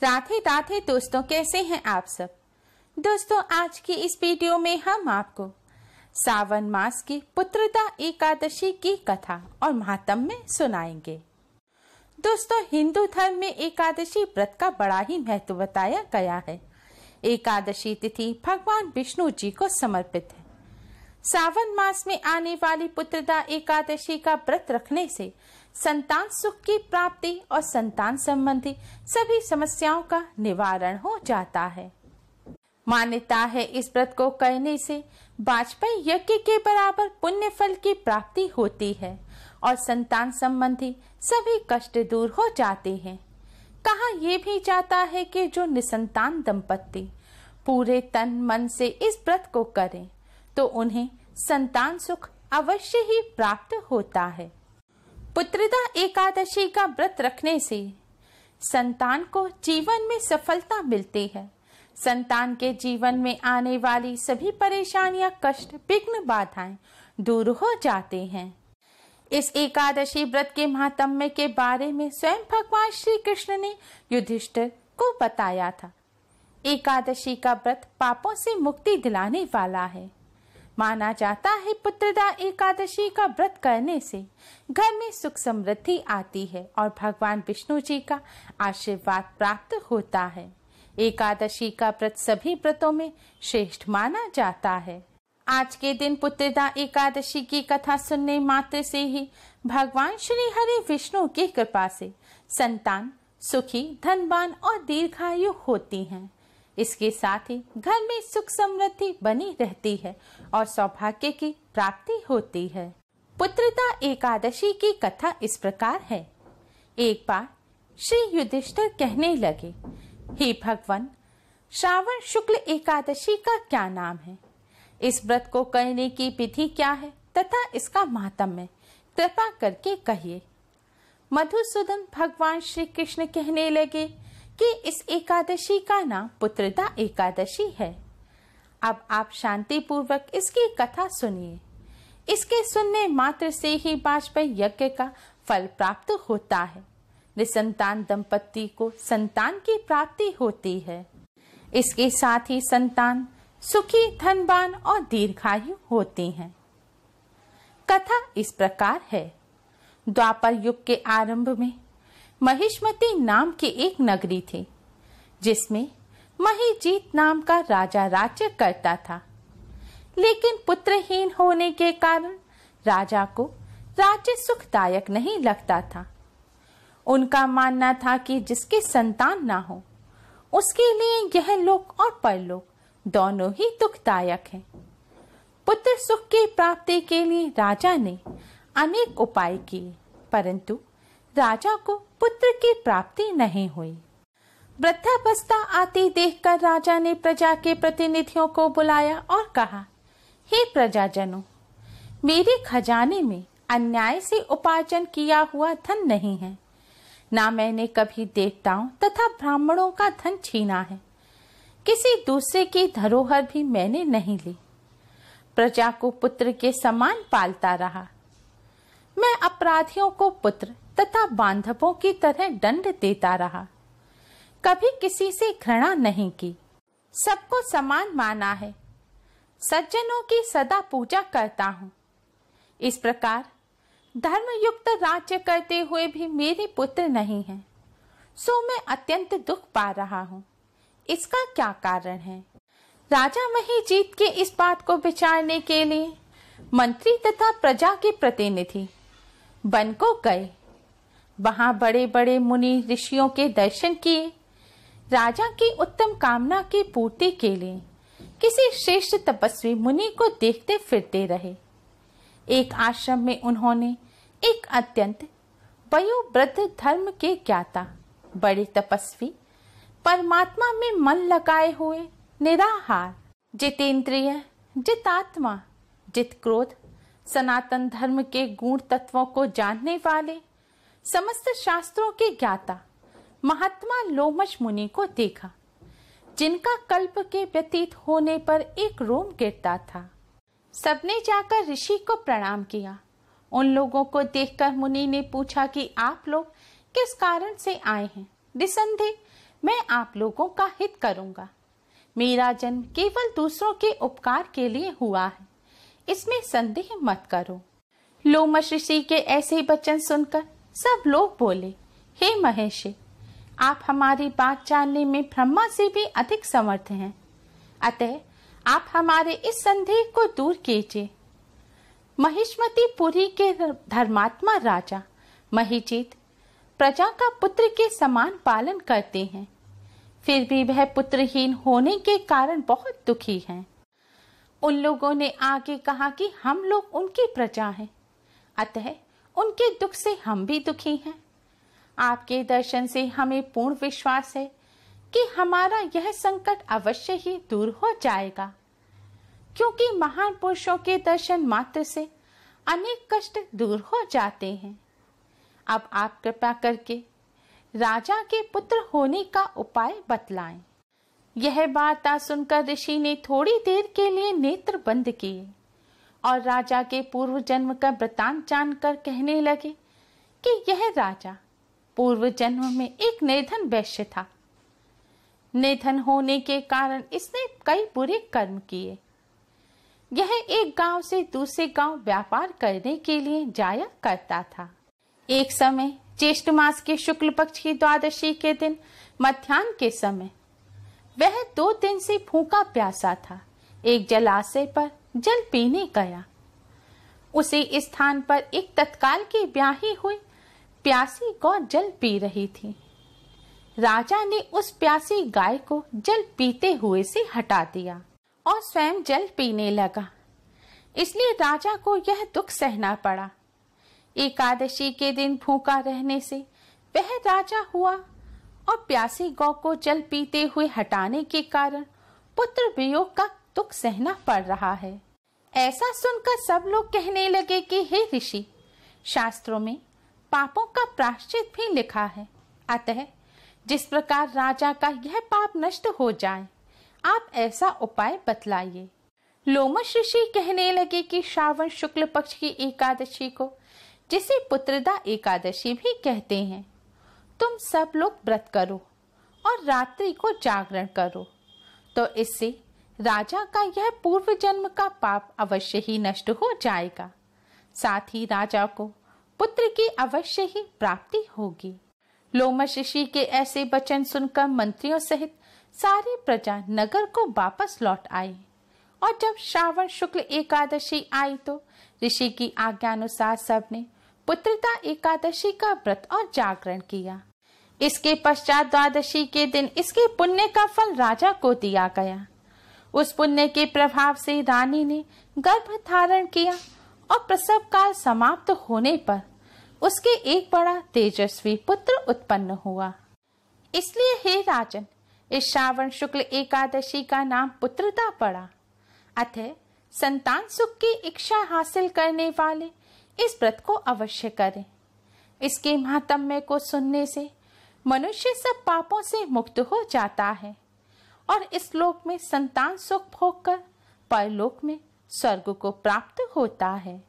राधे राधे दोस्तों, कैसे हैं आप सब। दोस्तों, आज की इस वीडियो में हम आपको सावन मास की पुत्रदा एकादशी की कथा और महात्म्य सुनाएंगे। दोस्तों, हिंदू धर्म में एकादशी व्रत का बड़ा ही महत्व बताया गया है। एकादशी तिथि भगवान विष्णु जी को समर्पित है। सावन मास में आने वाली पुत्रदा एकादशी का व्रत रखने से संतान सुख की प्राप्ति और संतान संबंधी सभी समस्याओं का निवारण हो जाता है। मान्यता है इस व्रत को करने से वाजपेयी यज्ञ के बराबर पुण्य फल की प्राप्ति होती है और संतान संबंधी सभी कष्ट दूर हो जाते हैं। कहा यह भी जाता है कि जो निसंतान दंपत्ति पूरे तन मन से इस व्रत को करें तो उन्हें संतान सुख अवश्य ही प्राप्त होता है। पुत्रदा एकादशी का व्रत रखने से संतान को जीवन में सफलता मिलती है। संतान के जीवन में आने वाली सभी परेशानियां, कष्ट, विघ्न, बाधाएं दूर हो जाते हैं। इस एकादशी व्रत के महात्म्य के बारे में स्वयं भगवान श्री कृष्ण ने युधिष्ठिर को बताया था। एकादशी का व्रत पापों से मुक्ति दिलाने वाला है। माना जाता है पुत्रदा एकादशी का व्रत करने से घर में सुख समृद्धि आती है और भगवान विष्णु जी का आशीर्वाद प्राप्त होता है। एकादशी का व्रत सभी व्रतों में श्रेष्ठ माना जाता है। आज के दिन पुत्रदा एकादशी की कथा सुनने मात्र से ही भगवान श्री हरि विष्णु की कृपा से संतान सुखी, धनवान और दीर्घायु होती हैं। इसके साथ ही घर में सुख समृद्धि बनी रहती है और सौभाग्य की प्राप्ति होती है। पुत्रदा एकादशी की कथा इस प्रकार है। एक बार श्री युधिष्ठिर कहने लगे, हे भगवान, श्रावण शुक्ल एकादशी का क्या नाम है? इस व्रत को करने की विधि क्या है तथा इसका महात्म्य कृपा करके कहिए। मधुसूदन भगवान श्री कृष्ण कहने लगे कि इस एकादशी का नाम पुत्रदा एकादशी है। अब आप शांति पूर्वक इसकी कथा सुनिए। इसके सुनने मात्र से ही वाजपेयी यज्ञ का फल प्राप्त होता है। निसंतान दंपत्ति को संतान की प्राप्ति होती है। इसके साथ ही संतान सुखी, धनवान और दीर्घायु होती हैं। कथा इस प्रकार है। द्वापर युग के आरंभ में महिष्मती नाम की एक नगरी थी, जिसमें महिजीत नाम का राजा राज्य करता था। लेकिन पुत्रहीन होने के कारण राजा को राज्य सुखदायक नहीं लगता था। उनका मानना था कि जिसकी संतान ना हो उसके लिए यह लोक और परलोक दोनों ही दुखदायक हैं। पुत्र सुख की प्राप्ति के लिए राजा ने अनेक उपाय किए, परंतु राजा को पुत्र की प्राप्ति नहीं हुई। वृद्धावस्था आती देखकर राजा ने प्रजा के प्रतिनिधियों को बुलाया और कहा, हे प्रजाजनों, मेरे खजाने में अन्याय से उपार्जन किया हुआ धन नहीं है। ना मैंने कभी देवताओं तथा ब्राह्मणों का धन छीना है। किसी दूसरे की धरोहर भी मैंने नहीं ली। प्रजा को पुत्र के समान पालता रहा। मैं अपराधियों को पुत्र तथा बांधवों की तरह दंड देता रहा। कभी किसी से घृणा नहीं की। सबको समान माना है। सज्जनों की सदा पूजा करता हूँ। इस प्रकार धर्मयुक्त राज्य करते हुए भी मेरे पुत्र नहीं हैं, सो मैं अत्यंत दुख पा रहा हूँ। इसका क्या कारण है? राजा महिजीत के इस बात को विचारने के लिए मंत्री तथा प्रजा के प्रतिनिधि वन को गए। वहां बड़े बड़े मुनि ऋषियों के दर्शन किए। राजा की उत्तम कामना की पूर्ति के लिए किसी श्रेष्ठ तपस्वी मुनि को देखते फिरते रहे। एक आश्रम में उन्होंने एक अत्यंत वयोवृद्ध धर्म के ज्ञाता, बड़े तपस्वी, परमात्मा में मन लगाए हुए, निराहार, जितेंद्रिय, जितात्मा, जित क्रोध, सनातन धर्म के गुण तत्वों को जानने वाले, समस्त शास्त्रों के ज्ञाता महात्मा लोमश मुनि को देखा, जिनका कल्प के व्यतीत होने पर एक रोम गिरता था। सबने जाकर ऋषि को प्रणाम किया। उन लोगों को देखकर मुनि ने पूछा कि आप लोग किस कारण से आए हैं? निसंदेह मैं आप लोगों का हित करूंगा। मेरा जन्म केवल दूसरों के उपकार के लिए हुआ है, इसमें संदेह मत करो। लोमश ऋषि के ऐसे वचन सुनकर सब लोग बोले, हे महर्षि, आप हमारी बात जानने में ब्रह्मा से भी अधिक समर्थ हैं, अतः आप हमारे इस संदेह को दूर कीजिए। महिष्मतिपुरी के धर्मात्मा राजा महीचित प्रजा का पुत्र के समान पालन करते हैं, फिर भी वह पुत्रहीन होने के कारण बहुत दुखी हैं। उन लोगों ने आगे कहा कि हम लोग उनकी प्रजा हैं, अतः उनके दुख से हम भी दुखी हैं। आपके दर्शन से हमें पूर्ण विश्वास है कि हमारा यह संकट अवश्य ही दूर हो जाएगा, क्योंकि महान पुरुषों के दर्शन मात्र से अनेक कष्ट दूर हो जाते हैं। अब आप कृपा करके राजा के पुत्र होने का उपाय बतलाएं। यह वार्ता सुनकर ऋषि ने थोड़ी देर के लिए नेत्र बंद किए और राजा के पूर्व जन्म का वृतांत जानकर कहने लगे कि यह राजा पूर्व जन्म में एक निर्धन वैश्य था। निर्धन होने के कारण इसने कई बुरे कर्म किए। यह एक गांव से दूसरे गांव व्यापार करने के लिए जाया करता था। एक समय ज्येष्ठ मास के शुक्ल पक्ष की द्वादशी के दिन मध्याह्न के समय वह 2 दिन से भूखा प्यासा था। एक जलाशय पर जल पीने गया। उसी स्थान पर एक तत्काल की ब्याही हुई प्यासी गौ जल पी रही थी। राजा ने उस प्यासी गाय को जल पीते हुए से हटा दिया और स्वयं जल पीने लगा, इसलिए राजा को यह दुख सहना पड़ा। एकादशी के दिन भूखा रहने से वह राजा हुआ और प्यासी गौ को जल पीते हुए हटाने के कारण पुत्र वियोग का दुख सहना पड़ रहा है। ऐसा सुनकर सब लोग कहने लगे कि हे ऋषि, शास्त्रों में पापों का प्रायश्चित भी लिखा है, अतः जिस प्रकार राजा का यह पाप नष्ट हो जाए, आप ऐसा उपाय बतलाइए। लोमश ऋषि कहने लगे कि श्रावण शुक्ल पक्ष की एकादशी को, जिसे पुत्रदा एकादशी भी कहते हैं, तुम सब लोग व्रत करो और रात्रि को जागरण करो, तो इससे राजा का यह पूर्व जन्म का पाप अवश्य ही नष्ट हो जाएगा। साथ ही राजा को पुत्र की अवश्य ही प्राप्ति होगी। लोमश ऋषि के ऐसे वचन सुनकर मंत्रियों सहित सारी प्रजा नगर को वापस लौट आई और जब श्रावण शुक्ल एकादशी आई तो ऋषि की आज्ञानुसार सबने पुत्रदा एकादशी का व्रत और जागरण किया। इसके पश्चात द्वादशी के दिन इसके पुण्य का फल राजा को दिया गया। उस पुण्य के प्रभाव से रानी ने गर्भ धारण किया और प्रसव काल समाप्त होने पर उसके एक बड़ा तेजस्वी पुत्र उत्पन्न हुआ। इसलिए हे राजन, इस श्रावण शुक्ल एकादशी का नाम पुत्रदा पड़ा। अतः संतान सुख की इच्छा हासिल करने वाले इस व्रत को अवश्य करें। इसके महात्म्य को सुनने से मनुष्य सब पापों से मुक्त हो जाता है और इस लोक में संतान सुख भोगकर परलोक में स्वर्ग को प्राप्त होता है।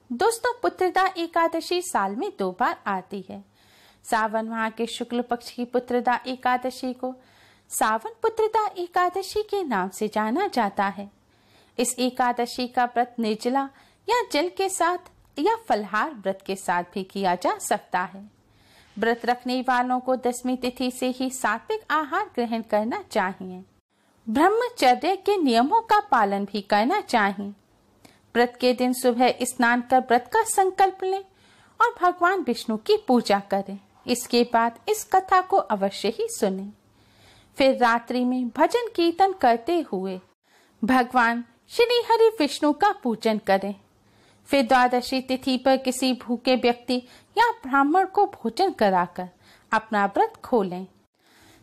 दोस्तों, पुत्रदा एकादशी साल में 2 बार आती है। सावन माह के शुक्ल पक्ष की पुत्रदा एकादशी को सावन पुत्रदा एकादशी के नाम से जाना जाता है। इस एकादशी का व्रत निर्जला या जल के साथ या फलहार व्रत के साथ भी किया जा सकता है। व्रत रखने वालों को 10वीं तिथि से ही सात्विक आहार ग्रहण करना चाहिए। ब्रह्मचर्य के नियमों का पालन भी करना चाहिए। व्रत के दिन सुबह स्नान कर व्रत का संकल्प लें और भगवान विष्णु की पूजा करें। इसके बाद इस कथा को अवश्य ही सुनें। फिर रात्रि में भजन कीर्तन करते हुए भगवान श्री हरि विष्णु का पूजन करें। फिर द्वादशी तिथि पर किसी भूखे व्यक्ति या ब्राह्मण को भोजन कराकर अपना व्रत खोलें।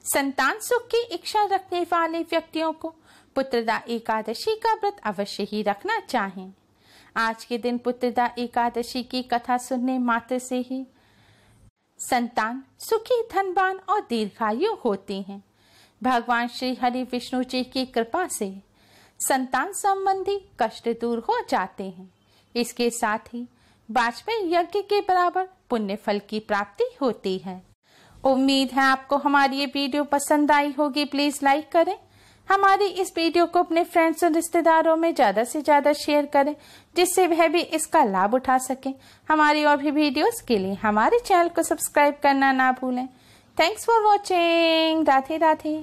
संतान सुख की इच्छा रखने वाले व्यक्तियों को पुत्रदा एकादशी का व्रत अवश्य ही रखना चाहिए। आज के दिन पुत्रदा एकादशी की कथा सुनने मात्र से ही संतान सुखी, धनवान और दीर्घायु होते हैं। भगवान श्री हरि विष्णु जी की कृपा से संतान संबंधी कष्ट दूर हो जाते हैं। इसके साथ ही वाजपेयी यज्ञ के बराबर पुण्य फल की प्राप्ति होती है। उम्मीद है आपको हमारी ये वीडियो पसंद आई होगी। प्लीज लाइक करें, हमारी इस वीडियो को अपने फ्रेंड्स और रिश्तेदारों में ज्यादा से ज्यादा शेयर करें, जिससे वह भी इसका लाभ उठा सकें। हमारी और भी वीडियोस के लिए हमारे चैनल को सब्सक्राइब करना ना भूलें। Thanks for watching. Radhe Radhe.